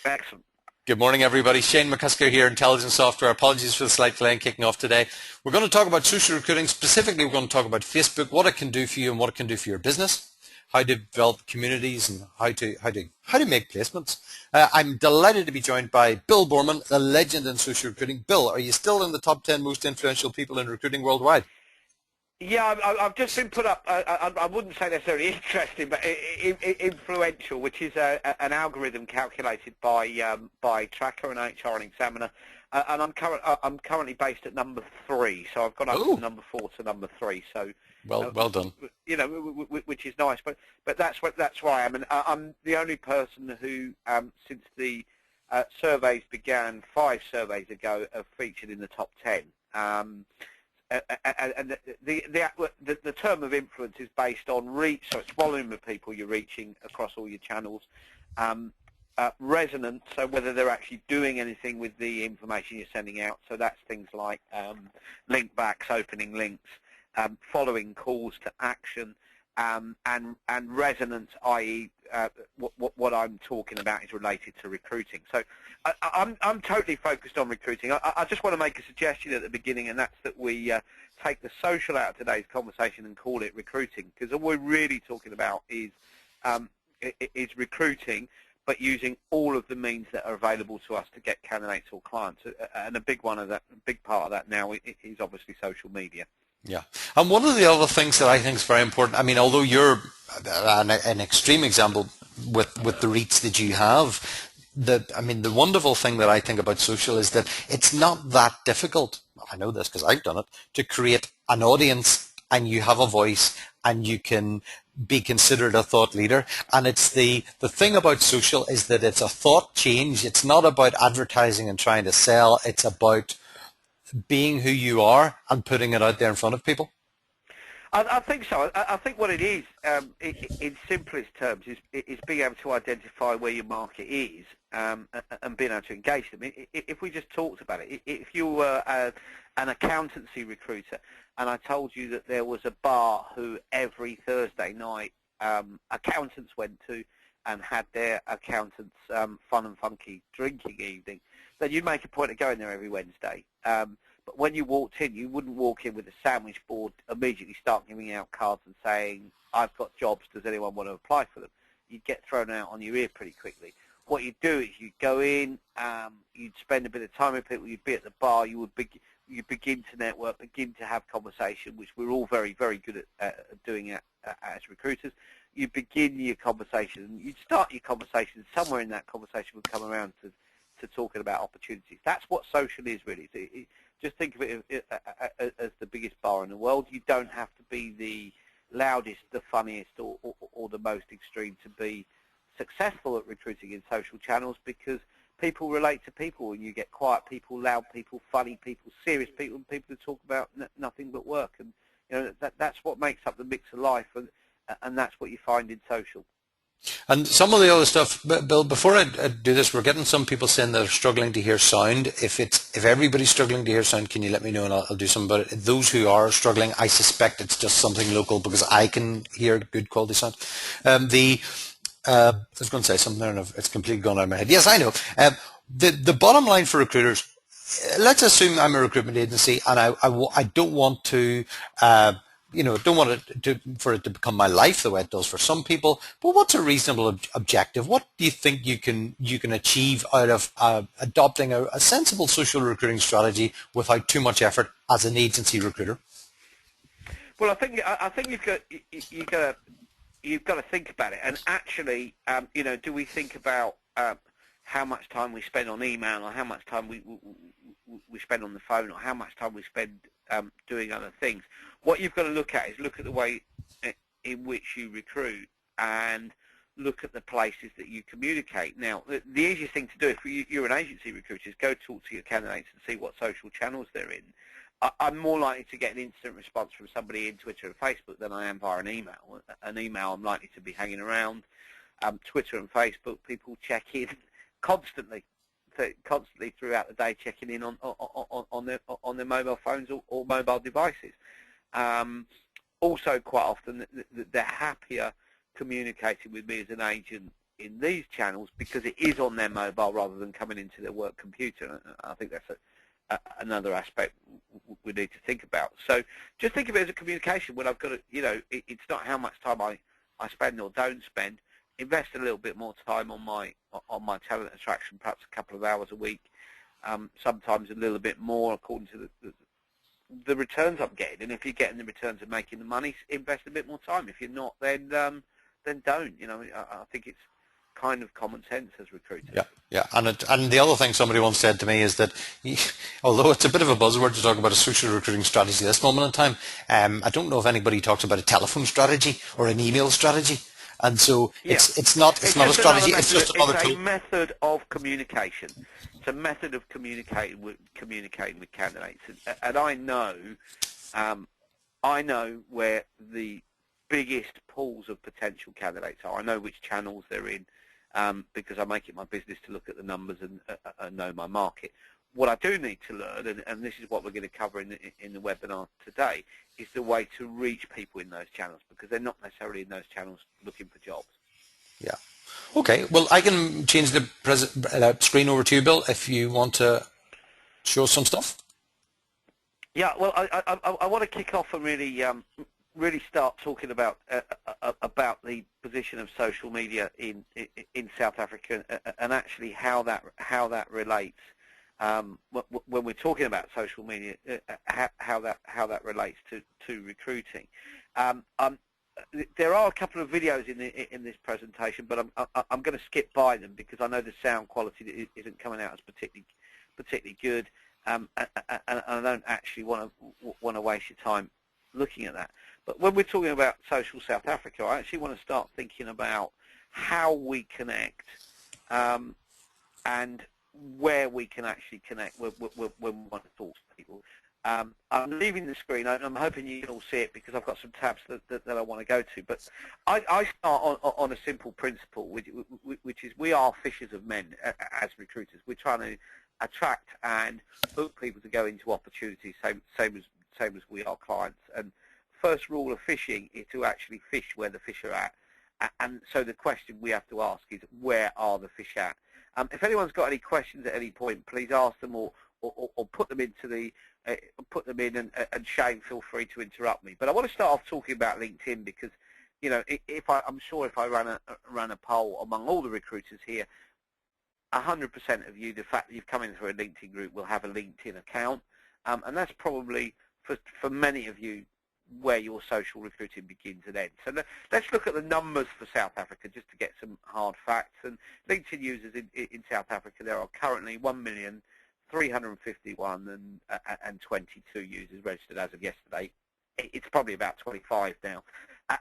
Excellent. Good morning, everybody. Shane McCusker here, Intelligence Software. Apologies for the slight delay in kicking off today. We're going to talk about social recruiting. Specifically, we're going to talk about Facebook, what it can do for you and what it can do for your business, how to develop communities, and how to make placements. I'm delighted to be joined by Bill Borman, a legend in social recruiting. Bill, are you still in the top 10 most influential people in recruiting worldwide? Yeah, I've just been put up, I wouldn't say necessarily interesting, but influential, which is an algorithm calculated by Tracker and HR and Examiner. And I'm currently based at number 3, so I've gone up from number 4 to number 3. So well done. You know, which is nice, but that's where I am, and I'm the only person who, since the surveys began 5 surveys ago, have featured in the top 10. And the term of influence is based on reach, so it's volume of people you're reaching across all your channels. Resonance, so whether they're actually doing anything with the information you're sending out, so that's things like link backs, opening links, following calls to action, and resonance, i.e. What I'm talking about is related to recruiting. So I'm totally focused on recruiting. I just want to make a suggestion at the beginning, and that's that we take the social out of today's conversation and call it recruiting, because all we're really talking about is recruiting, but using all of the means that are available to us to get candidates or clients. And a big part of that now is obviously social media. Yeah, and one of the other things that I think is very important, I mean, although you're an extreme example with the reach that you have, the wonderful thing that I think about social is that it's not that difficult, I know this because I've done it, to create an audience, and you have a voice and you can be considered a thought leader. And it's the thing about social is that it's a thought change. It's not about advertising and trying to sell. It's about being who you are and putting it out there in front of people. I think so. I think what it is, in simplest terms, is being able to identify where your market is and being able to engage them. If we just talked about it, if you were an accountancy recruiter and I told you that there was a bar who every Thursday night accountants went to and had their accountants' fun and funky drinking evening, then you'd make a point of going there every Wednesday. But when you walked in, you wouldn't walk in with a sandwich board, immediately start giving out cards and saying, I've got jobs, does anyone want to apply for them? You'd get thrown out on your ear pretty quickly. What you'd do is you'd go in, you'd spend a bit of time with people, you'd be at the bar, you'd begin to network, begin to have conversation, which we're all very, very good at doing as recruiters. You begin your conversation, you'd start your conversation, somewhere in that conversation would come around to talking about opportunities. That's what social is, really. Just think of it as the biggest bar in the world. You don't have to be the loudest, the funniest, or the most extreme to be successful at recruiting in social channels, because people relate to people, and you get quiet people, loud people, funny people, serious people, and people who talk about nothing but work. And you know that's what makes up the mix of life, and that's what you find in social. And some of the other stuff, Bill, before I do this, we're getting some people saying they're struggling to hear sound. If everybody's struggling to hear sound, can you let me know and I'll do something about it? Those who are struggling, I suspect it's just something local, because I can hear good quality sound. I was going to say something there and it's completely gone out of my head. Yes, I know. The bottom line for recruiters, let's assume I'm a recruitment agency and I don't want to... don't want for it to become my life the way it does for some people. But what's a reasonable objective? What do you think you can achieve out of adopting a sensible social recruiting strategy without too much effort as an agency recruiter? Well, I think you've got to think about it. And actually, do we think about how much time we spend on email, or how much time we spend on the phone, or how much time we spend doing other things? What you've got to look at is look at the way in which you recruit and look at the places that you communicate. Now, the easiest thing to do if you're an agency recruiter is go talk to your candidates and see what social channels they're in. I'm more likely to get an instant response from somebody in Twitter and Facebook than I am via an email. An email I'm likely to be hanging around. Twitter and Facebook, people check in constantly throughout the day, checking in on their mobile phones or mobile devices. Also, quite often, they're happier communicating with me as an agent in these channels because it is on their mobile rather than coming into their work computer. I think that's another aspect we need to think about. So just think of it as a communication. When I've got to, it's not how much time I spend or don't spend. Invest a little bit more time on my talent attraction, perhaps a couple of hours a week, sometimes a little bit more according to the returns I'm getting. And if you're getting the returns and making the money, invest a bit more time. If you're not, then don't. I think it's kind of common sense as recruiters. Yeah. And the other thing somebody once said to me is that, although it's a bit of a buzzword to talk about a social recruiting strategy at this moment in time, I don't know if anybody talks about a telephone strategy or an email strategy. And so it's not a strategy. It's just another tool. It's a method of communication. It's a method of communicating with candidates. And I know where the biggest pools of potential candidates are. I know which channels they're in because I make it my business to look at the numbers and know my market. What I do need to learn, and this is what we're going to cover in the webinar today, is the way to reach people in those channels, because they're not necessarily in those channels looking for jobs. Yeah. Okay. Well, I can change the screen over to you, Bill, if you want to show some stuff. Yeah. Well, I want to kick off and really start talking about the position of social media in South Africa and actually how that relates. When we're talking about social media, how that relates to recruiting. There are a couple of videos in this presentation, but I'm going to skip by them because I know the sound quality isn't coming out as particularly good, and I don't actually want to waste your time looking at that. But when we're talking about social South Africa, I actually want to start thinking about how we connect and where we can actually connect when we want to talk to people. I'm leaving the screen. I'm hoping you can all see it because I've got some tabs that I want to go to. But I start on a simple principle, which is we are fishers of men as recruiters. We're trying to attract and hook people to go into opportunities, same as we are clients. And first rule of fishing is to actually fish where the fish are at. And so the question we have to ask is, where are the fish at? If anyone's got any questions at any point, please ask them or put them into the and Shane, feel free to interrupt me. But I want to start off talking about LinkedIn because, I'm sure if I ran a poll among all the recruiters here, 100% of you, the fact that you've come in through a LinkedIn group, will have a LinkedIn account, and that's probably for many of you where your social recruiting begins and ends. So let's look at the numbers for South Africa just to get some hard facts. And LinkedIn users in South Africa, there are currently 1,351,022 users registered as of yesterday. It's probably about 25 now.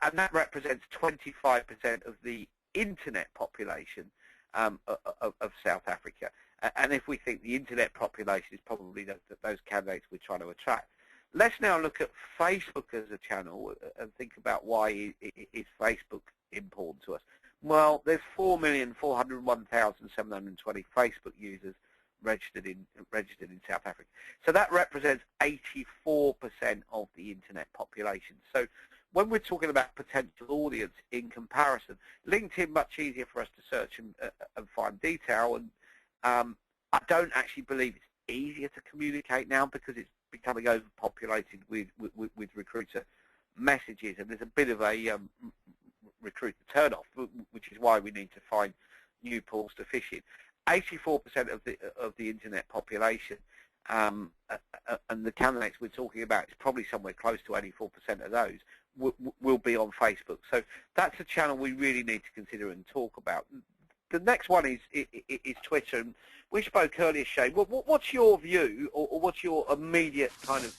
And that represents 25% of the internet population of South Africa. And if we think the internet population is probably those candidates we're trying to attract, let's now look at Facebook as a channel and think about why is Facebook important to us. Well, there's 4,401,720 Facebook users registered in South Africa. So that represents 84% of the internet population. So when we're talking about potential audience in comparison, LinkedIn much easier for us to search and find detail. And I don't actually believe it's easier to communicate now because it's becoming overpopulated with recruiter messages, and there's a bit of a recruiter turn-off, which is why we need to find new pools to fish in. 84% of the internet population, and the candidates we're talking about is probably somewhere close to 84% of those will be on Facebook. So that's a channel we really need to consider and talk about. The next one is Twitter. And we spoke earlier, Shane. What's your view, or what's your immediate kind of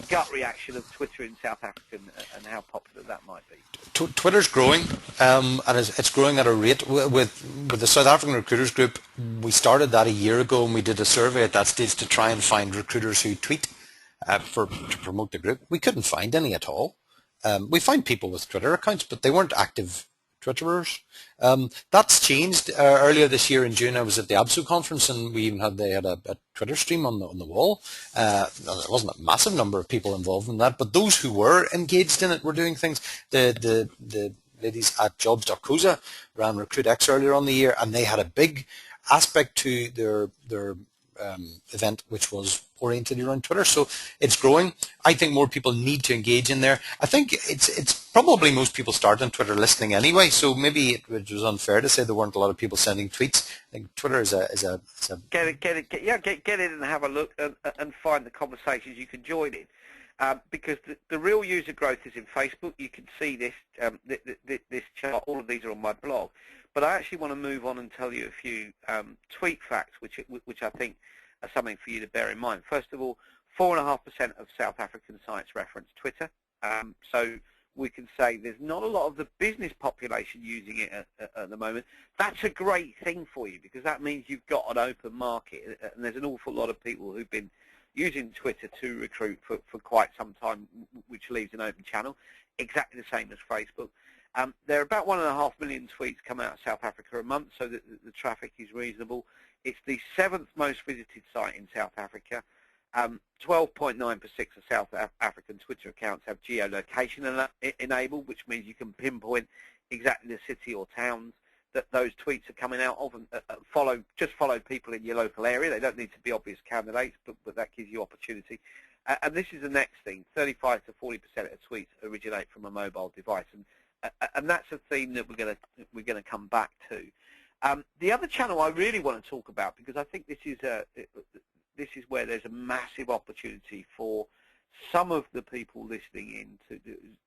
gut reaction of Twitter in South Africa and how popular that might be? Twitter's growing, and it's growing at a rate. With the South African Recruiters Group, we started that a year ago, and we did a survey at that stage to try and find recruiters who tweet to promote the group. We couldn't find any at all. We found people with Twitter accounts, but they weren't active Twitterers. That's changed. Earlier this year in June, I was at the ABSO conference, and we even had a Twitter stream on the wall. There wasn't a massive number of people involved in that, but those who were engaged in it were doing things. The ladies at jobs.coza ran RecruitX earlier on the year, and they had a big aspect to their event which was oriented around Twitter. So it's growing. I think more people need to engage in there. I think it's probably most people start on Twitter listening anyway, so maybe it was unfair to say there weren't a lot of people sending tweets. I think Twitter is a get in and have a look and find the conversations you can join in. Because the real user growth is in Facebook. You can see this this chart. All of these are on my blog. But I actually want to move on and tell you a few tweet facts, which I think are something for you to bear in mind. First of all, 4.5% of South African sites reference Twitter. So we can say there's not a lot of the business population using it at the moment. That's a great thing for you, because that means you've got an open market, and there's an awful lot of people who've been using Twitter to recruit for quite some time, which leaves an open channel, exactly the same as Facebook. There are about 1.5 million tweets come out of South Africa a month, so the traffic is reasonable. It's the 7th most visited site in South Africa. 12.9% of South African Twitter accounts have geolocation enabled, which means you can pinpoint exactly the city or towns that those tweets are coming out of, and just follow people in your local area. They don't need to be obvious candidates, but that gives you opportunity. And this is the next thing: 35 to 40% of tweets originate from a mobile device, and that's a theme that we're gonna come back to. The other channel I really want to talk about, because I think this is where there's a massive opportunity for some of the people listening in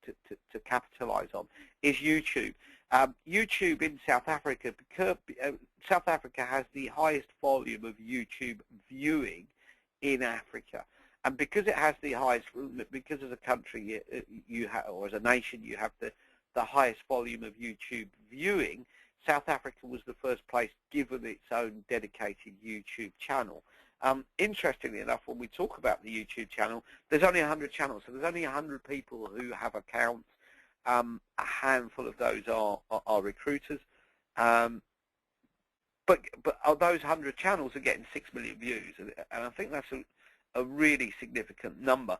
to capitalize on, is YouTube. YouTube in South Africa, because South Africa has the highest volume of YouTube viewing in Africa, and because it has the highest, because as a country you have, or as a nation, you have the highest volume of YouTube viewing, South Africa was the first place given its own dedicated YouTube channel. Interestingly enough, when we talk about the YouTube channel, there's only 100 channels, so there's only 100 people who have accounts. A handful of those are recruiters, but those 100 channels are getting 6 million views, and I think that's a really significant number.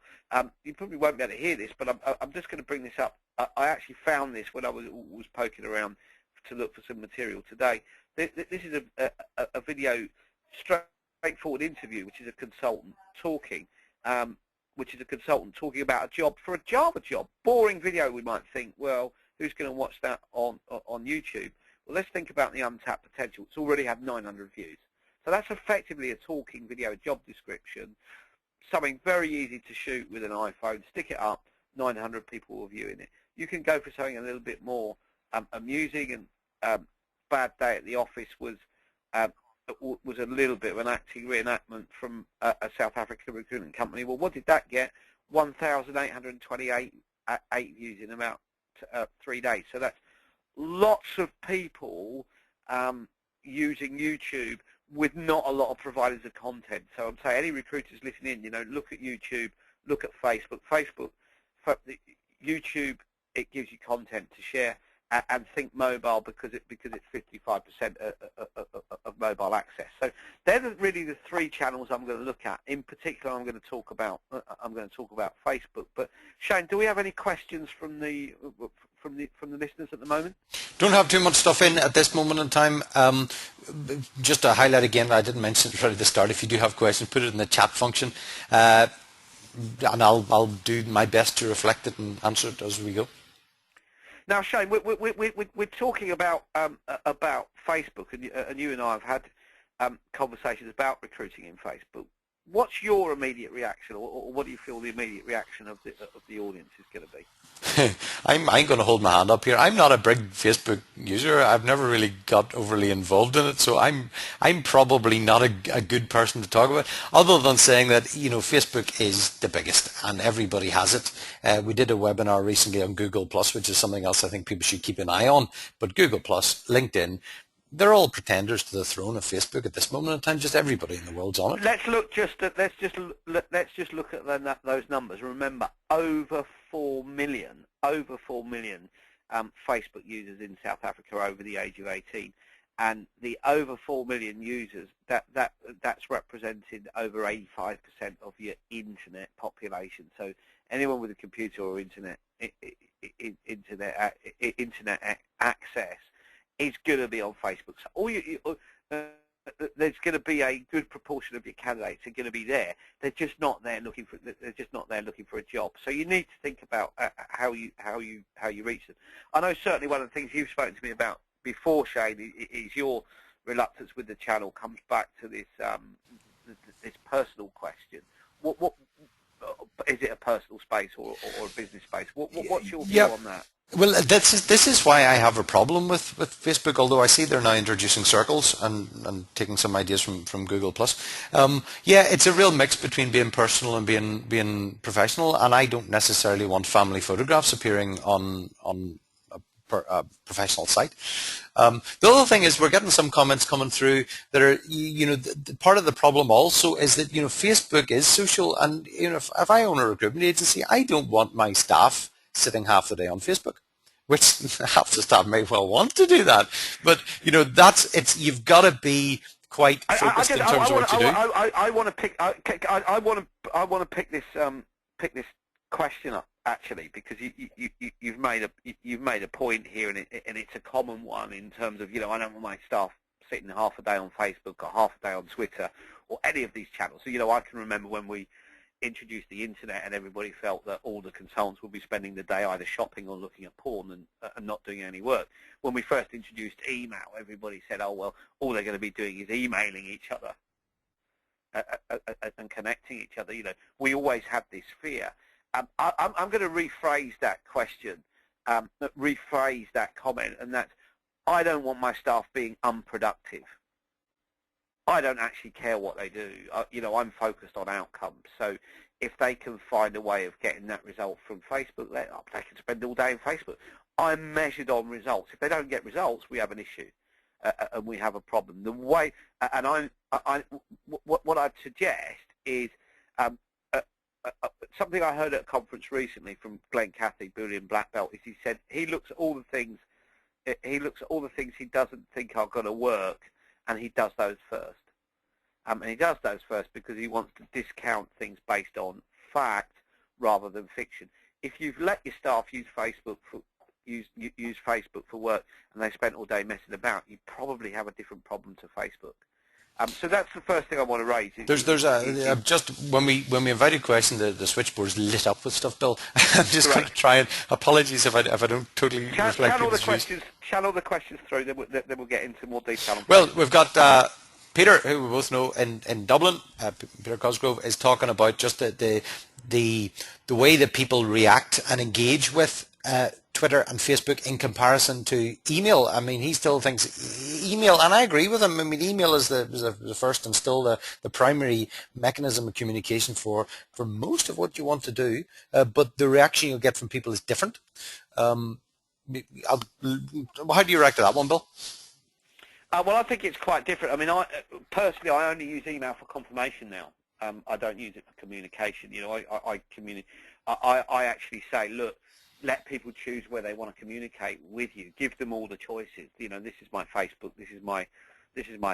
You probably won't be able to hear this, but I'm just going to bring this up. I actually found this when I was poking around to look for some material today. This is a video, straightforward interview, which is a consultant talking. About a job for a Java job. Boring video, we might think. Well, who's going to watch that on YouTube? Well, let's think about the untapped potential. It's already had 900 views. So that's effectively a talking video job description, something very easy to shoot with an iPhone, stick it up, 900 people will view it. You can go for something a little bit more amusing, and Bad Day at the Office was a little bit of an acting reenactment from a South African recruitment company. Well, what did that get? 1,828 views in about 3 days. So that's lots of people using YouTube with not a lot of providers of content. So I'm saying any recruiters listening in, look at YouTube, look at Facebook. YouTube, it gives you content to share, and think mobile because it's 55% of mobile access. So they're really the 3 channels I'm going to look at. In particular, I'm going to talk about Facebook. But Shane, do we have any questions from the listeners at the moment? Don't have too much stuff in at this moment in time. Just to highlight again, I didn't mention it right at the start. If you do have questions, put it in the chat function, and I'll do my best to reflect it and answer it as we go. Now, Shane, we're talking about Facebook, and you and I have had conversations about recruiting in Facebook. What's your immediate reaction, or what do you feel the immediate reaction of the audience is going to be? I'm going to hold my hand up here. I'm not a big Facebook user. I've never really got overly involved in it, so I'm probably not a good person to talk about, other than saying that Facebook is the biggest and everybody has it. We did a webinar recently on Google Plus, which is something else I think people should keep an eye on. But Google Plus, LinkedIn, they're all pretenders to the throne of Facebook at this moment in time. Just everybody in the world's on it. Let's just look at those numbers. Remember, over 4 million Facebook users in South Africa over the age of 18, and the over 4 million users that's represented over 85% of your internet population. So anyone with a computer or internet access is going to be on Facebook. So there's going to be a good proportion of your candidates are going to be there. They're just not there looking for. They're just not there looking for a job. So you need to think about how you reach them. I know certainly one of the things you've spoken to me about before, Shane, is your reluctance with the channel comes back to this this personal question. What is it, a personal space or a business space? What's your view on that? Well, this is why I have a problem with Facebook, although I see they're now introducing circles and taking some ideas from Google+. Yeah, it's a real mix between being personal and being professional, and I don't necessarily want family photographs appearing on a professional site. The other thing is we're getting some comments coming through that are, part of the problem also is that, Facebook is social, and, if I own a recruitment agency, I don't want my staff sitting half the day on Facebook, which half the staff may well want to do that. But, you've got to be quite focused in terms of what you do. I want to pick this question up, actually, because you've made a point here, and it's a common one in terms of, I don't want my staff sitting half a day on Facebook or half a day on Twitter or any of these channels. So, I can remember when we introduced the internet and everybody felt that all the consultants would be spending the day either shopping or looking at porn and not doing any work. When we first introduced email, everybody said, oh, well, all they're going to be doing is emailing each other and connecting each other. We always had this fear. I'm going to rephrase that question, rephrase that comment, and that's, I don't want my staff being unproductive. I don't actually care what they do. I'm focused on outcomes. So if they can find a way of getting that result from Facebook, they can spend all day on Facebook. I'm measured on results. If they don't get results, we have an issue, and we have a problem. The way, and what I'd suggest is something I heard at a conference recently from Glenn Cathy, Boolean Black Belt, is he said he looks at all the things he doesn't think are going to work, and he does those first. And he does those first because he wants to discount things based on fact rather than fiction. If you've let your staff use Facebook for work and they spent all day messing about, you probably have a different problem to Facebook. So that's the first thing I want to raise. Just when we invited questions, the switchboard's lit up with stuff, Bill. I'm just going to try and apologies if I don't totally reflect people's views. Channel the questions through, then we'll get into more detail. Well, we've got Peter, who we both know in Dublin. Peter Cosgrove is talking about just the way that people react and engage with Twitter and Facebook in comparison to email. I mean, he still thinks email, and I agree with him. I mean, email is the first and still the primary mechanism of communication for most of what you want to do. But the reaction you'll get from people is different. How do you react to that one, Bill? Well, I think it's quite different. I mean, personally, I only use email for confirmation now. I don't use it for communication. I actually say, look, let people choose where they want to communicate with you. Give them all the choices. This is my Facebook, this is my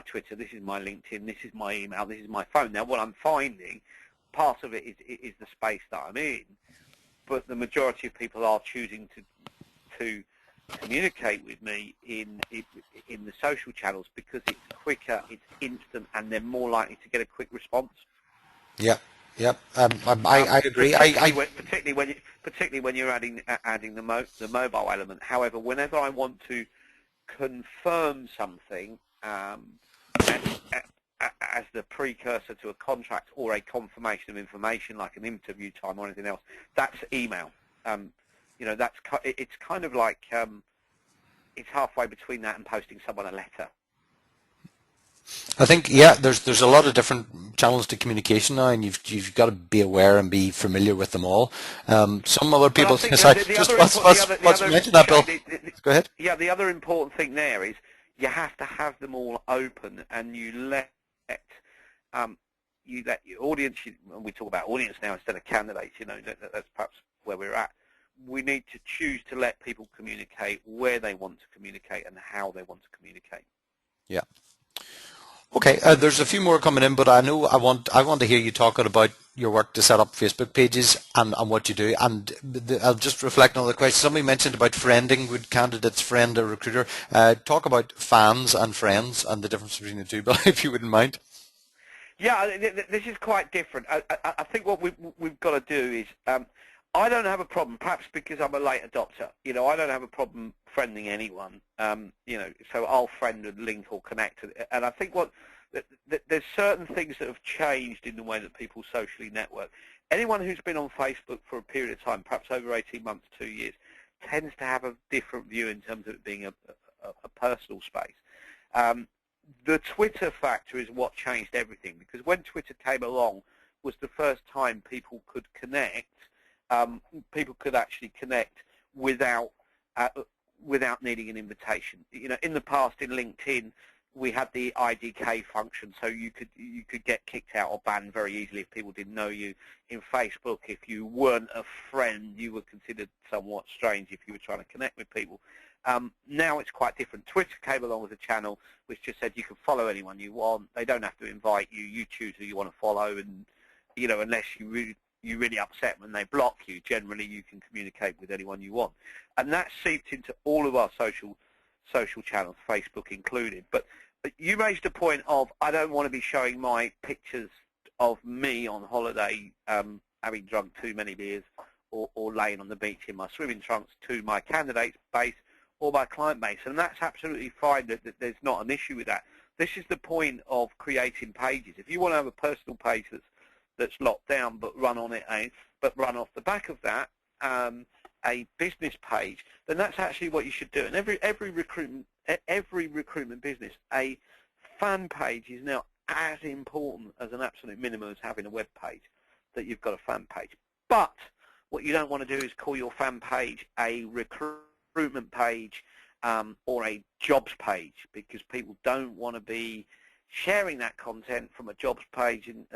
Twitter, this is my LinkedIn, this is my email, this is my phone. Now, what I'm finding, part of it is the space that I'm in, but the majority of people are choosing to communicate with me in the social channels because it's quicker, it's instant, and they're more likely to get a quick response. Yeah. Yep, I agree. Particularly when you're adding the mobile element. However, whenever I want to confirm something as the precursor to a contract or a confirmation of information, like an interview time or anything else, that's email. It's kind of like it's halfway between that and posting someone a letter. I think, yeah, there's a lot of different channels to communication now, and you've got to be aware and be familiar with them all. Some other people... Go ahead. Yeah, the other important thing there is you have to have them all open, and you let your audience, and we talk about audience now instead of candidates, that's perhaps where we're at. We need to choose to let people communicate where they want to communicate and how they want to communicate. Yeah. Okay, there's a few more coming in, but I want to hear you talking about your work to set up Facebook pages and what you do. And I'll just reflect on the question. Somebody mentioned about friending. Would candidates friend a recruiter? Talk about fans and friends and the difference between the two, Bill, if you wouldn't mind. Yeah, this is quite different. I think what we've got to do is, I don't have a problem, perhaps because I'm a late adopter. I don't have a problem friending anyone. So I'll friend and link or connect. And I think there's certain things that have changed in the way that people socially network. Anyone who's been on Facebook for a period of time, perhaps over 18 months, 2 years, tends to have a different view in terms of it being a personal space. The Twitter factor is what changed everything, because when Twitter came along was the first time people could connect. People could actually connect without needing an invitation. In the past in LinkedIn, we had the IDK function, so you could get kicked out or banned very easily if people didn't know you. In Facebook, if you weren't a friend, you were considered somewhat strange if you were trying to connect with people. Now it's quite different. Twitter came along with a channel which just said you can follow anyone you want. They don't have to invite you. You choose who you want to follow, and unless you really upset when they block you, generally you can communicate with anyone you want. And that seeped into all of our social channels, Facebook included. But you raised a point of, I don't want to be showing my pictures of me on holiday, having drunk too many beers, or laying on the beach in my swimming trunks, to my candidate base or my client base. And that's absolutely fine. That there's not an issue with that. This is the point of creating pages. If you want to have a personal page that's locked down, but run off the back of that a business page, then that's actually what you should do. And every recruitment business, a fan page is now as important as an absolute minimum as having a web page, that you've got a fan page. But what you don't want to do is call your fan page a recruitment page or a jobs page, because people don't want to be sharing that content from a jobs page and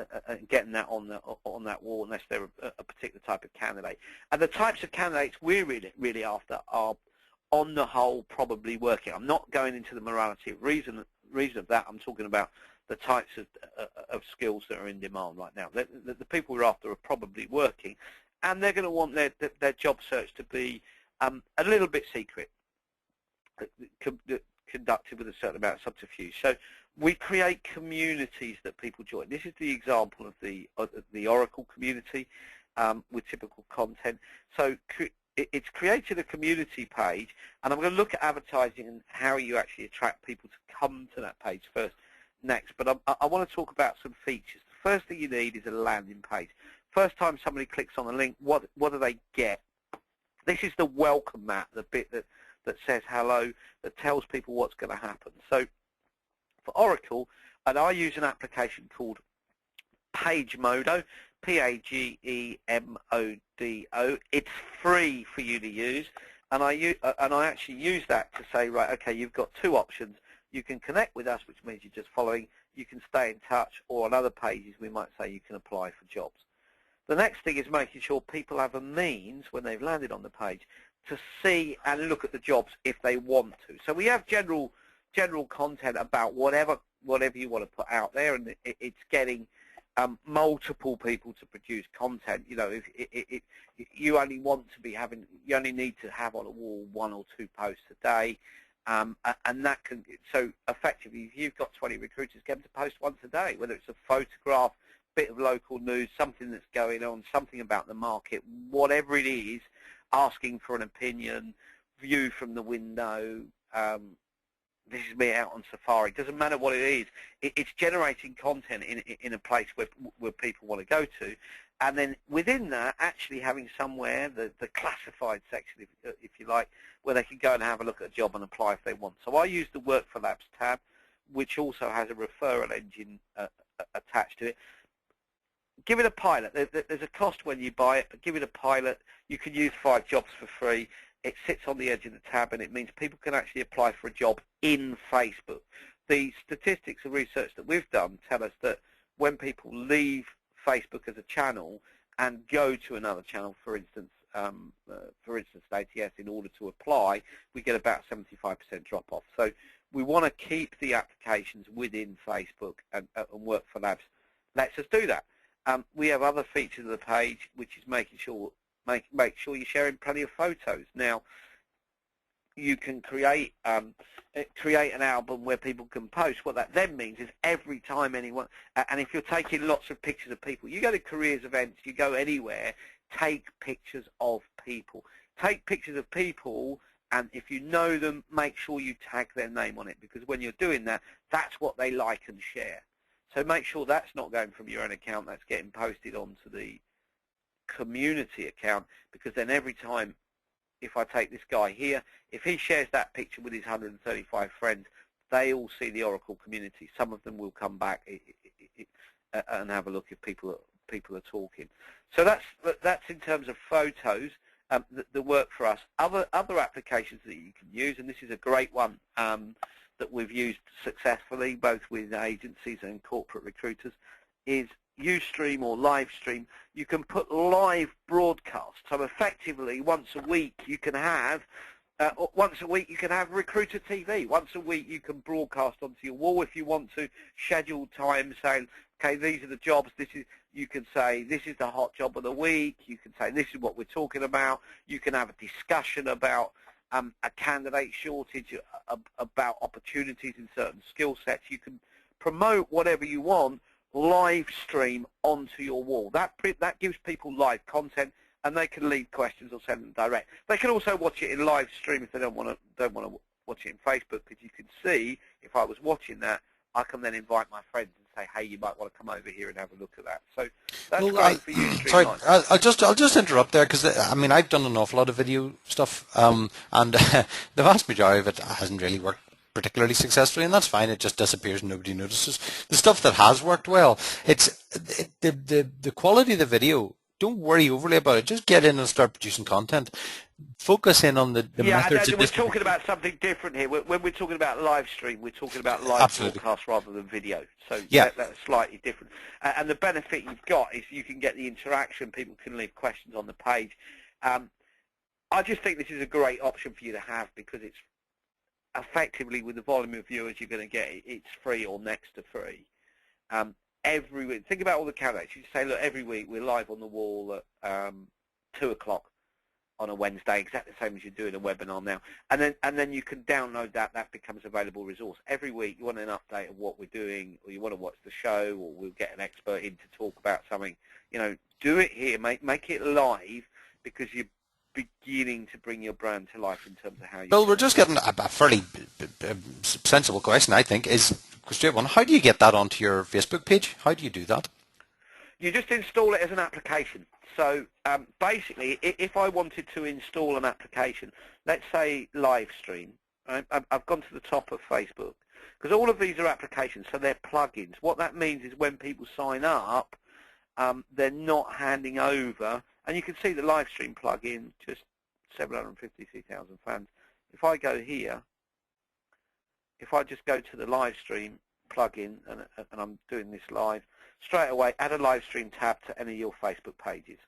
getting that on that wall unless they're a particular type of candidate. And the types of candidates we're really after are, on the whole, probably working. I'm not going into the morality of reason of that. I'm talking about the types of skills that are in demand right now. The people we're after are probably working, and they're going to want their job search to be a little bit secret, conducted with a certain amount of subterfuge. So we create communities that people join. This is the example of the Oracle community with typical content. So it's created a community page, and I'm going to look at advertising and how you actually attract people to come to that page next. But I want to talk about some features. The first thing you need is a landing page. First time somebody clicks on the link, what do they get? This is the welcome mat, the bit that says hello, that tells people what's going to happen. So for Oracle, and I use an application called PageModo, Pagemodo. It's free for you to use, and I actually use that to say, right, okay, you've got two options. You can connect with us, which means you're just following. You can stay in touch, or on other pages we might say you can apply for jobs. The next thing is making sure people have a means, when they've landed on the page, to see and look at the jobs if they want to. So we have general content about whatever you want to put out there, and it's getting multiple people to produce content. If you only you only need to have on a wall 1 or 2 posts a day, and that can, so effectively, if you've got 20 recruiters, get them to post once a day, whether it's a photograph, bit of local news, something that's going on, something about the market, whatever it is, asking for an opinion, view from the window. This is me out on safari. Doesn't matter what it is. It's generating content in a place where people want to go to, and then within that, actually having somewhere the classified section, if you like, where they can go and have a look at a job and apply if they want. So I use the Work for Labs tab, which also has a referral engine attached to it. Give it a pilot. There's a cost when you buy it, but give it a pilot. You can use 5 jobs for free. It sits on the edge of the tab, and it means people can actually apply for a job in Facebook. The statistics and research that we've done tell us that when people leave Facebook as a channel and go to another channel, for instance ATS, in order to apply, we get about 75% drop-off. So we want to keep the applications within Facebook, and Work for Labs lets us do that. We have other features of the page, which is making sure make sure you're sharing plenty of photos. Now, you can create an album where people can post. What that then means is every time anyone, and if you're taking lots of pictures of people, you go to careers events, you go anywhere, take pictures of people. Take pictures of people, and if you know them, make sure you tag their name on it, because when you're doing that, that's what they like and share. So make sure that's not going from your own account, that's getting posted onto the community account, because then every time, if I take this guy here, if he shares that picture with his 135 friends, they all see the Oracle community. Some of them will come back and have a look if people are talking. So that's in terms of photos that work for us. Other applications that you can use, and this is a great one that we've used successfully, both with agencies and corporate recruiters, is Ustream or Livestream. You can put live broadcasts. So effectively, once a week you can have Recruiter TV. Once a week you can broadcast onto your wall if you want to. Schedule time saying, okay, these are the jobs. You can say this is the hot job of the week. You can say this is what we're talking about. You can have a discussion about a candidate shortage, about opportunities in certain skill sets. You can promote whatever you want, live stream onto your wall. That gives people live content, and they can leave questions or send them direct. They can also watch it in live stream if they don't want to watch it in Facebook, because you can see, if I was watching that, I can then invite my friends and say, hey, you might want to come over here and have a look at that. So that's great for you. Sorry, I'll just interrupt there, because I mean, I've done an awful lot of video stuff, and the vast majority of it hasn't really worked particularly successfully, and that's fine. It just disappears and nobody notices. The stuff that has worked well, the quality of the video. Don't worry overly about it. Just get in and start producing content. Focus in on the methods of we're talking about something different here. When we're talking about live stream, we're talking about live broadcast rather than video. So that's slightly different. And the benefit you've got is you can get the interaction. People can leave questions on the page. I just think this is a great option for you to have, because it's effectively, with the volume of viewers you're going to get, it's free or next to free. Every week, think about all the candidates. You say, look, every week we're live on the wall at 2 o'clock on a Wednesday, exactly the same as you're doing a webinar now. And then you can download that. That becomes available resource. Every week you want an update of what we're doing, or you want to watch the show, or we'll get an expert in to talk about something. Do it here. Make it live, because you're beginning to bring your brand to life in terms of how you... Bill, we're just getting a fairly sensible question, I think, is a straight one. How do you get that onto your Facebook page? How do you do that? You just install it as an application. So basically, if I wanted to install an application, let's say Livestream, right? I've gone to the top of Facebook, because all of these are applications, so they're plugins. What that means is when people sign up, they're not handing over, and you can see the Livestream plugin, just 753,000 fans. If I go here, if I just go to the Livestream plugin, and I'm doing this live, straight away add a Livestream tab to any of your Facebook pages.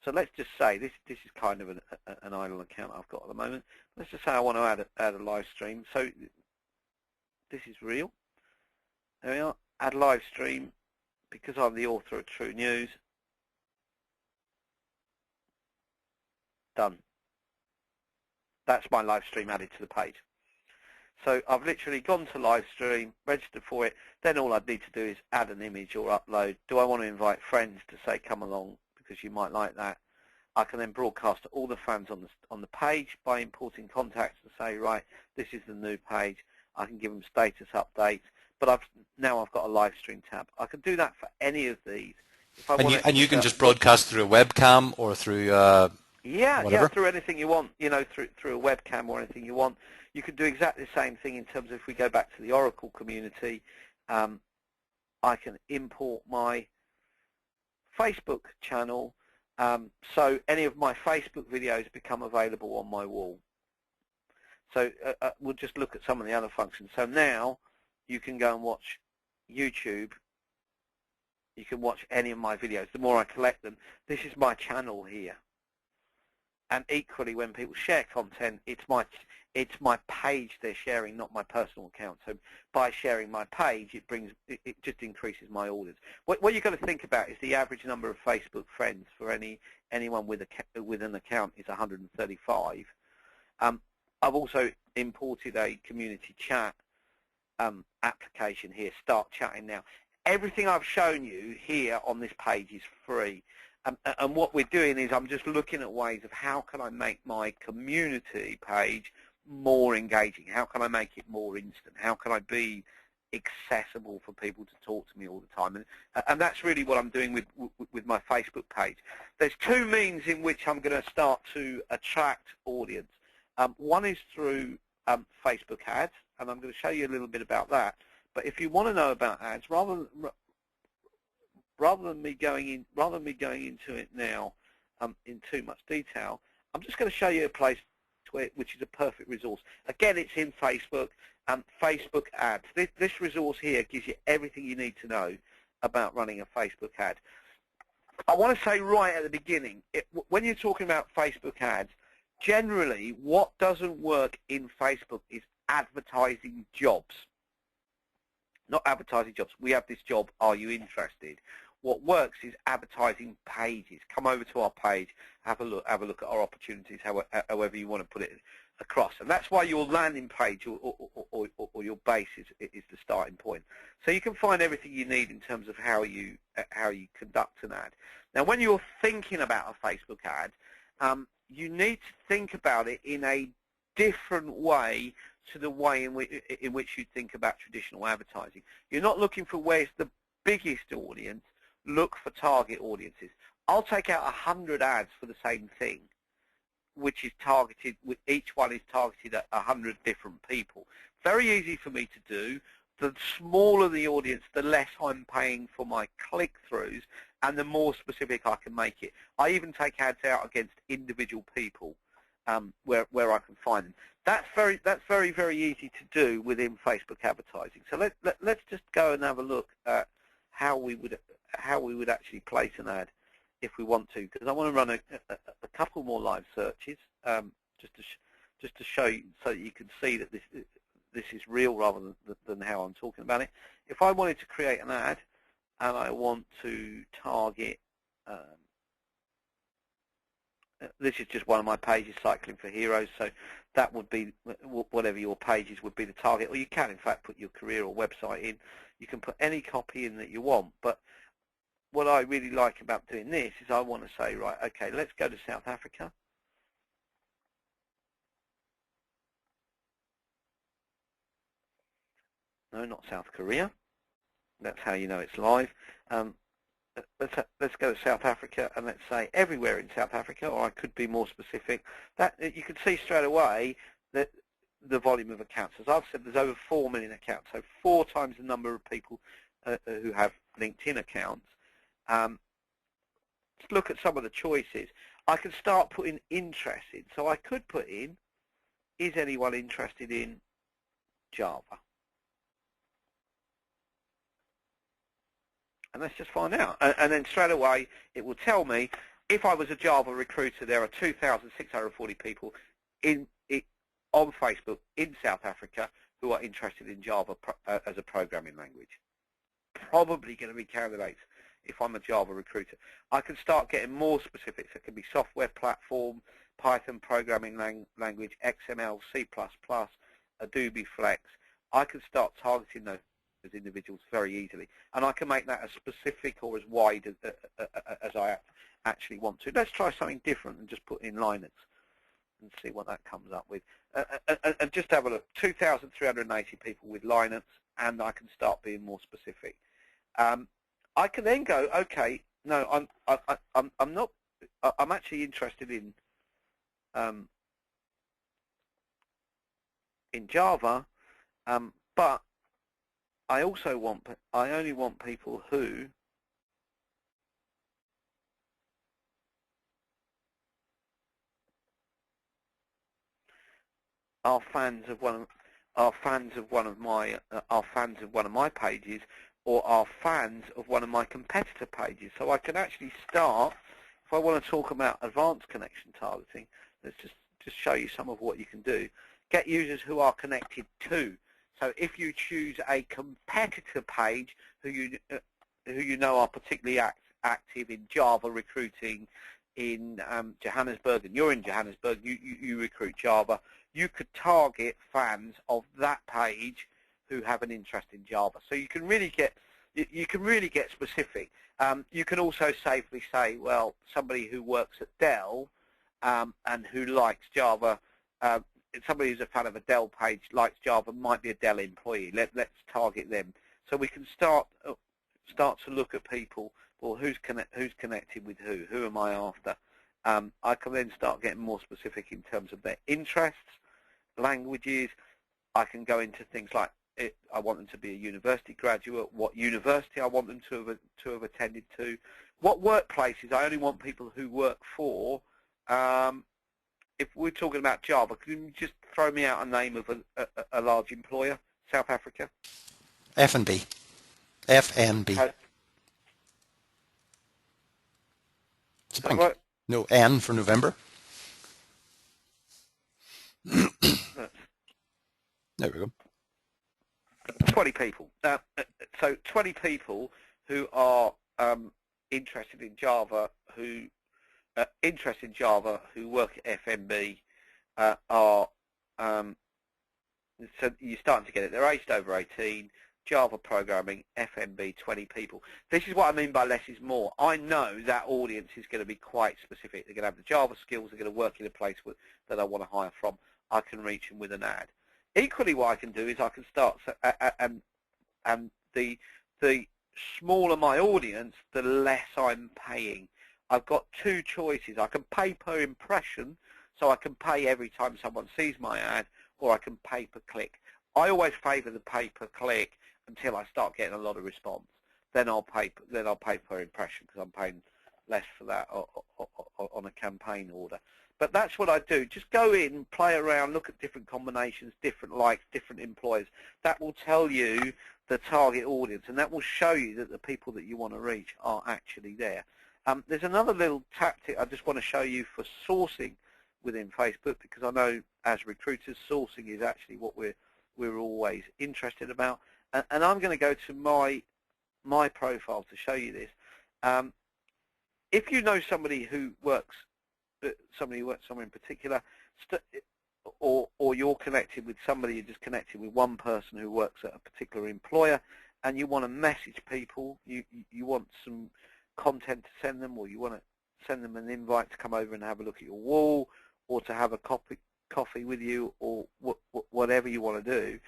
So let's just say, this is kind of an idle account I've got at the moment. Let's just say I want to add a Livestream. So this is real. There we are, add Livestream, because I'm the author of True News. Done. That's my live stream added to the page. So I've literally gone to live stream, registered for it. Then all I'd need to do is add an image or upload. Do I want to invite friends to say come along because you might like that? I can then broadcast to all the fans on the page by importing contacts and say, right, this is the new page. I can give them status updates. But now I've got a live stream tab. I can do that for any of these. If I and you can just broadcast through a webcam or through whatever? Through anything you want, through a webcam or anything you want. You can do exactly the same thing in terms of, if we go back to the Oracle community, I can import my Facebook channel, so any of my Facebook videos become available on my wall. So we'll just look at some of the other functions. So now you can go and watch YouTube. You can watch any of my videos. The more I collect them, this is my channel here. and equally when people share content, it's my page they're sharing, not my personal account. So by sharing my page, it just increases my orders. What you've got to think about is the average number of Facebook friends for anyone with an account is 135. I've also imported a community chat application here. Start chatting now. Everything I've shown you here on this page is free. And what we're doing is I'm just looking at ways of how can I make my community page more engaging? How can I make it more instant? How can I be accessible for people to talk to me all the time? And that's really what I'm doing with my Facebook page. There's two means in which I'm going to start to attract audience. One is through Facebook ads, and I'm going to show you a little bit about that. But if you want to know about ads, rather than me going into it now in too much detail, I'm just going to show you a place which is a perfect resource. Again, it's in Facebook. Facebook ads. This resource here gives you everything you need to know about running a Facebook ad. I want to say right at the beginning, when you're talking about Facebook ads, generally what doesn't work in Facebook is advertising jobs. Not advertising jobs. We have this job. Are you interested? What works is advertising pages. Come over to our page, have a look at our opportunities, however you want to put it across. And that's why your landing page or your base is the starting point. So you can find everything you need in terms of how you conduct an ad. Now, when you're thinking about a Facebook ad, you need to think about it in a different way to the way in which you think about traditional advertising. You're not looking for where's the biggest audience. Look for target audiences. I'll take out 100 ads for the same thing, which is targeted. Each one is targeted at 100 different people. Very easy for me to do. The smaller the audience, the less I'm paying for my click-throughs, and the more specific I can make it. I even take ads out against individual people where I can find them. That's very, very easy to do within Facebook advertising. So let's just go and have a look at how we would actually place an ad if we want to, because I want to run a couple more live searches just to show you so that you can see that this is real rather than how I'm talking about it. If I wanted to create an ad and I want to target, this is just one of my pages, Cycling for Heroes, so that would be whatever your pages would be the target, or you can in fact put your career or website in. You can put any copy in that you want, but what I really like about doing this is I want to say, right, okay, let's go to South Africa. No, not South Korea. That's how you know it's live. Let's go to South Africa, and let's say everywhere in South Africa, or I could be more specific. That you can see straight away that the volume of accounts. As I've said, there's over 4 million accounts, so 4 times the number of people who have LinkedIn accounts. Let's look at some of the choices. I can start putting interest in. So I could put in, is anyone interested in Java? And let's just find out. And then straight away, it will tell me, if I was a Java recruiter, there are 2,640 people on Facebook in South Africa who are interested in Java as a programming language. Probably going to be candidates if I'm a Java recruiter. I can start getting more specifics. It can be software platform, Python programming language, XML, C++, Adobe Flex. I can start targeting those individuals very easily, and I can make that as specific or as wide as I actually want to. Let's try something different and just put in Linux and see what that comes up with. And just have a look, 2,380 people with Linux, and I can start being more specific. I can then go, okay, no, I'm not. I'm actually interested in Java, but I only want people who are fans of one of my pages, or are fans of one of my competitor pages. So I can actually start, if I want to talk about advanced connection targeting, let's just show you some of what you can do. Get users who are connected to. So if you choose a competitor page who you know are particularly active in Java recruiting in Johannesburg, and you're in Johannesburg, you recruit Java, you could target fans of that page who have an interest in Java. So you can really get specific. You can also safely say, well, somebody who works at Dell and who likes Java, somebody who's a fan of a Dell page likes Java might be a Dell employee. Let's target them. So we can start to look at people. Well, who's connected with who? Who am I after? I can then start getting more specific in terms of their interests, languages. I can go into things like I want them to be a university graduate, what university I want them to have attended to, what workplaces I only want people who work for. If we're talking about Java, can you just throw me out a name of a large employer? South Africa? F&B. FNB. It's a bank. Right? No, N for November. There we go. 20 people. So 20 people who are interested in Java, who work at FNB are. So you're starting to get it. They're aged over 18. Java programming, FNB, 20 people. This is what I mean by less is more. I know that audience is going to be quite specific. They're going to have the Java skills. They're going to work in a place that I want to hire from. I can reach them with an ad. Equally, what I can do is I can start, and the smaller my audience, the less I'm paying. I've got two choices. I can pay per impression, so I can pay every time someone sees my ad, or I can pay per click. I always favour the pay per click until I start getting a lot of response. Then I'll pay per impression because I'm paying less for that on a campaign order. But that's what I do. Just go in, play around, look at different combinations, different likes, different employers. That will tell you the target audience, and that will show you that the people that you want to reach are actually there. There's another little tactic I just want to show you for sourcing within Facebook, because I know as recruiters, sourcing is actually what we're always interested about. And I'm going to go to my profile to show you this. If you know somebody who works somewhere in particular, or you're connected with somebody, you're just connected with one person who works at a particular employer, and you want to message people, you want some content to send them, or you want to send them an invite to come over and have a look at your wall, or to have a coffee with you, or whatever you want to do,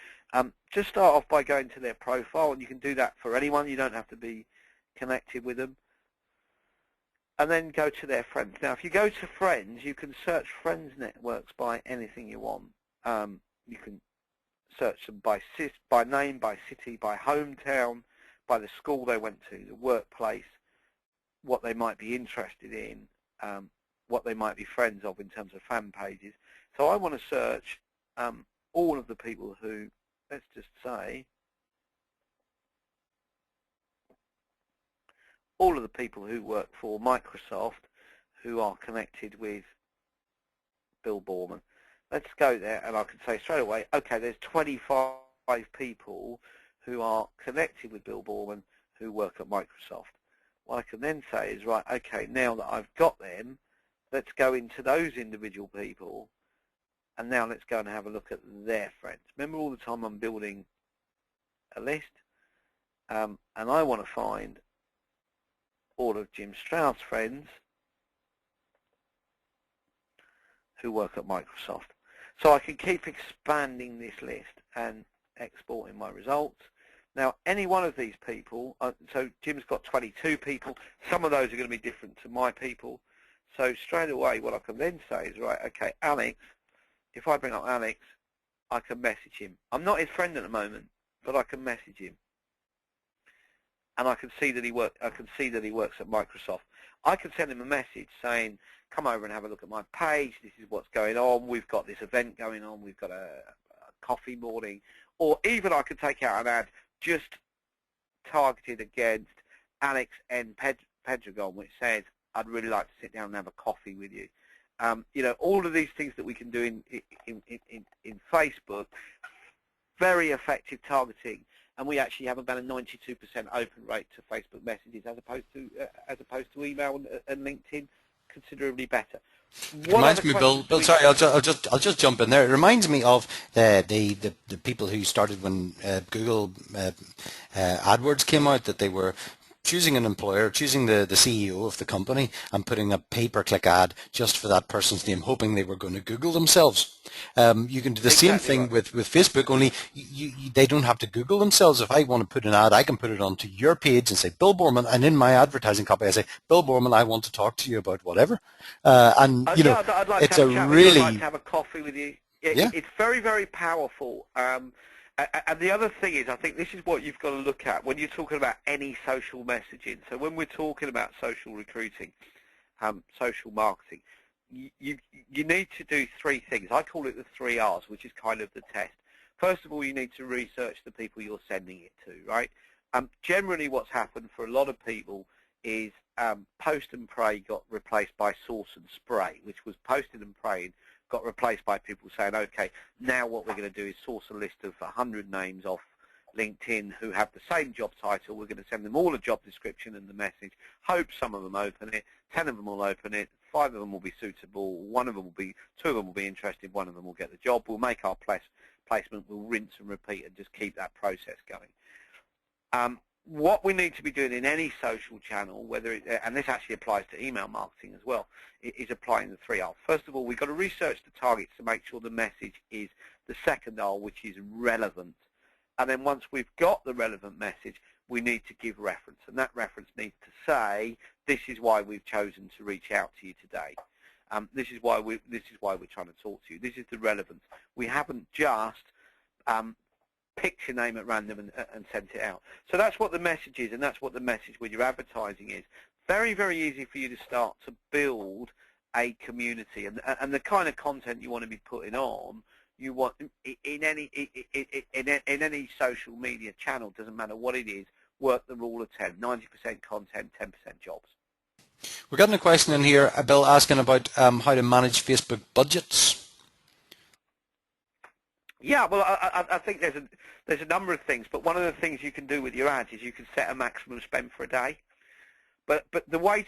just start off by going to their profile, and you can do that for anyone. You don't have to be connected with them. And then go to their friends. Now, if you go to friends, you can search friends networks by anything you want. You can search them by name, by city, by hometown, by the school they went to, the workplace, what they might be interested in, what they might be friends of in terms of fan pages. So I want to search all of the people who, let's just say, all of the people who work for Microsoft who are connected with Bill Borman. Let's go there, and I can say straight away, okay, there's 25 people who are connected with Bill Borman who work at Microsoft. What I can then say is, right, okay, now that I've got them, let's go into those individual people, and now let's go and have a look at their friends. Remember, all the time I'm building a list, and I want to find all of Jim Stroud's friends who work at Microsoft. So I can keep expanding this list and exporting my results. Now, any one of these people, so Jim's got 22 people. Some of those are going to be different to my people. So straight away, what I can then say is, right, okay, Alex, if I bring up Alex, I can message him. I'm not his friend at the moment, but I can message him. And I can see that he works at Microsoft. I can send him a message saying, come over and have a look at my page. This is what's going on. We've got this event going on. We've got a coffee morning. Or even I could take out an ad just targeted against Alex N. Pedregon, which says, I'd really like to sit down and have a coffee with you. all of these things that we can do in Facebook, very effective targeting, and we actually have about a 92% open rate to Facebook messages as opposed to email and LinkedIn, considerably better. It reminds me, Bill. Sorry, I'll just jump in there. It reminds me of the people who started when Google AdWords came out, that they were choosing an employer, choosing the CEO of the company, and putting a pay-per-click ad just for that person's name, hoping they were going to Google themselves. You can do the same thing with Facebook, only they don't have to Google themselves. If I want to put an ad, I can put it onto your page and say, Bill Borman, and in my advertising copy I say, Bill Borman, I want to talk to you about whatever. I'd like it's to have a a chat with really... you. I'd like to have a coffee with you. It's very, very powerful. And the other thing is, I think this is what you've got to look at when you're talking about any social messaging. So when we're talking about social recruiting, social marketing, you need to do three things. I call it the 3 R's, which is kind of the test. First of all, you need to research the people you're sending it to, right? Generally what's happened for a lot of people is post and pray got replaced by source and spray, which was posted and prayed got replaced by people saying, okay, now what we're going to do is source a list of 100 names off LinkedIn who have the same job title. We're going to send them all a job description and the message. Hope some of them open it. 10 of them will open it. 5 of them will be suitable. 2 of them will be interested. 1 of them will get the job. We'll make our placement. We'll rinse and repeat and just keep that process going. What we need to be doing in any social channel, and this actually applies to email marketing as well, is applying the 3 R's. First of all, we've got to research the targets to make sure the message is the second R, which is relevant. And then once we've got the relevant message, we need to give reference. And that reference needs to say, this is why we've chosen to reach out to you today. This is why we're trying to talk to you. This is the relevance. We haven't just picked your name at random and sent it out. So that's what the message is, and that's what the message when you're advertising is. Very, very easy for you to start to build a community, and the kind of content you want to be putting on. You want in any social media channel, doesn't matter what it is, work the rule of 10, 90% content, 10% jobs. We're getting a question in here, Bill, asking about how to manage Facebook budgets. Yeah, well, I think there's a number of things, but one of the things you can do with your ads is you can set a maximum spend for a day. But the way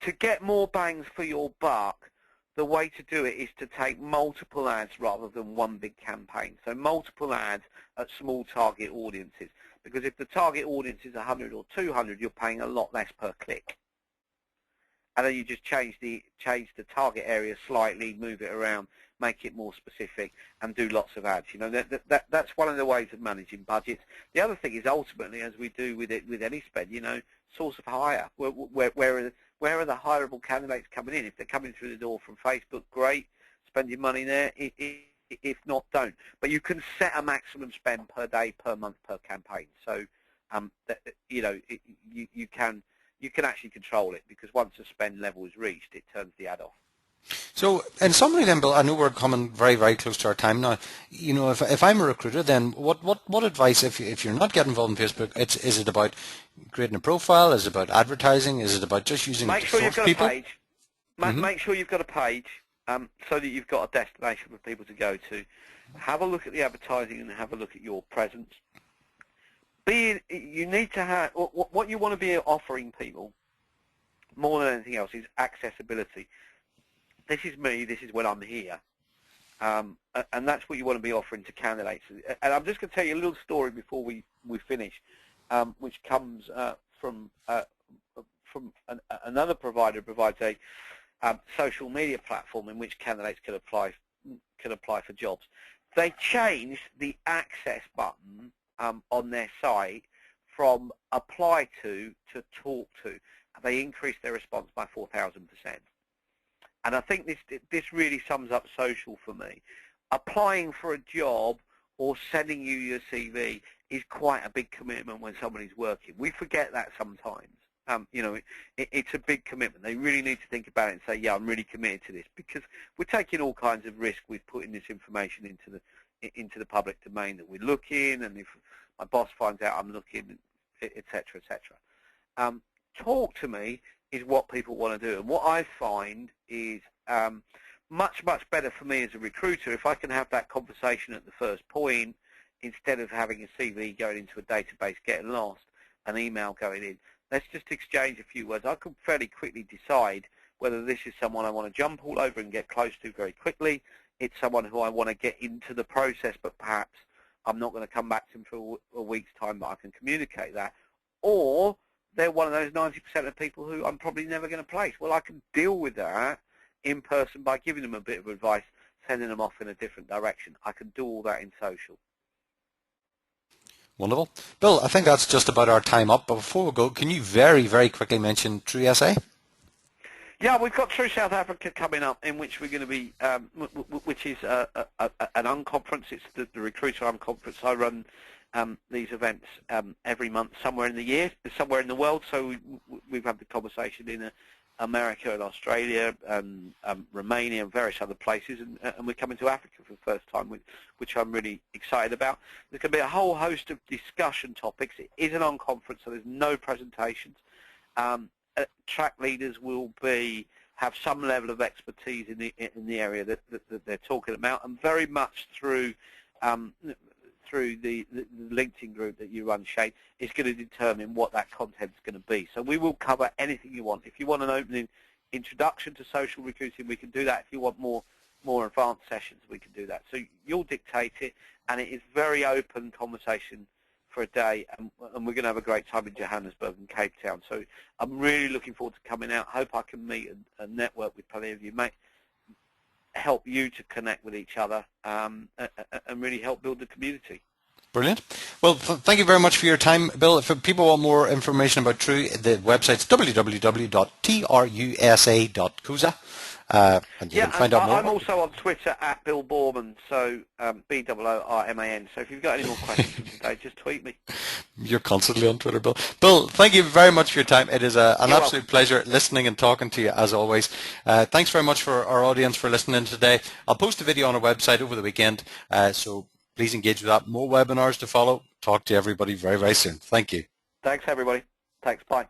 to get more bangs for your buck, the way to do it is to take multiple ads rather than one big campaign. So multiple ads at small target audiences, because if the target audience is 100 or 200, you're paying a lot less per click. And then you just change the target area slightly, move it around, make it more specific, and do lots of ads. That's one of the ways of managing budgets. The other thing is ultimately, as we do with any spend, source of hire. Where are the hireable candidates coming in? If they're coming through the door from Facebook, great, spend your money there. If not, don't. But you can set a maximum spend per day, per month, per campaign. So you can actually control it, because once a spend level is reached, it turns the ad off. So, in summary then, Bill, I know we're coming very, very close to our time now. If I'm a recruiter, then what advice, if you're not getting involved in Facebook, is it about creating a profile? Is it about advertising? Is it about just using it to source people? Make sure you've got a page so that you've got a destination for people to go to. Have a look at the advertising and have a look at your presence. You need to have, what you want to be offering people more than anything else is accessibility. This is me, this is when I'm here. And that's what you want to be offering to candidates. And I'm just going to tell you a little story before we finish, which comes from another provider who provides a social media platform in which candidates can apply for jobs. They changed the access button on their site from apply to talk to. They increased their response by 4,000%. And I think this really sums up social for me. Applying for a job or sending you your CV is quite a big commitment when somebody's working. We forget that sometimes. It's a big commitment. They really need to think about it and say, yeah, I'm really committed to this, because we're taking all kinds of risk with putting this information into the public domain that we're looking, and if my boss finds out I'm looking, etc., Talk to me is what people want to do. And what I find is much better for me as a recruiter if I can have that conversation at the first point instead of having a CV going into a database, getting lost, an email going in. Let's just exchange a few words. I can fairly quickly decide whether this is someone I want to jump all over and get close to very quickly. It's someone who I want to get into the process, but perhaps I'm not going to come back to them for a week's time, but I can communicate that. Or they're one of those 90% of people who I'm probably never going to place. Well, I can deal with that in person by giving them a bit of advice, sending them off in a different direction. I can do all that in social. Wonderful. Bill, I think that's just about our time up, but before we go, can you very, very quickly mention True SA? Yeah, we've got True South Africa coming up, in which we're going to be, which is an Unconference. It's the Recruiter Unconference. I run these events every month, somewhere in the year, somewhere in the world. So we've had the conversation in America and Australia and Romania and various other places, and we're coming to Africa for the first time, which I'm really excited about. There's going to be a whole host of discussion topics. It is an Unconference, so there's no presentations. Track leaders will have some level of expertise in the area that they're talking about, and very much through the LinkedIn group that you run, Shane, is going to determine what that content is going to be. So we will cover anything you want. If you want an opening introduction to social recruiting, we can do that. If you want more advanced sessions, we can do that. So you'll dictate it, and it is very open conversation for a day, and we're going to have a great time in Johannesburg and Cape Town. So I'm really looking forward to coming out. Hope I can meet and network with plenty of you, help you to connect with each other, and really help build the community. Brilliant. Well, thank you very much for your time, Bill. If people want more information about True, the website's www.trusa.coza. And you can find out more. I'm also on Twitter at Bill Borman, so BOORMAN. So if you've got any more questions today, just tweet me. You're constantly on Twitter, Bill. Bill, thank you very much for your time. It is an absolute welcome. pleasure listening and talking to you, as always. Thanks very much for our audience for listening today. I'll post a video on our website over the weekend, so please engage with that. More webinars to follow. Talk to everybody very, very soon. Thank you. Thanks, everybody. Thanks. Bye.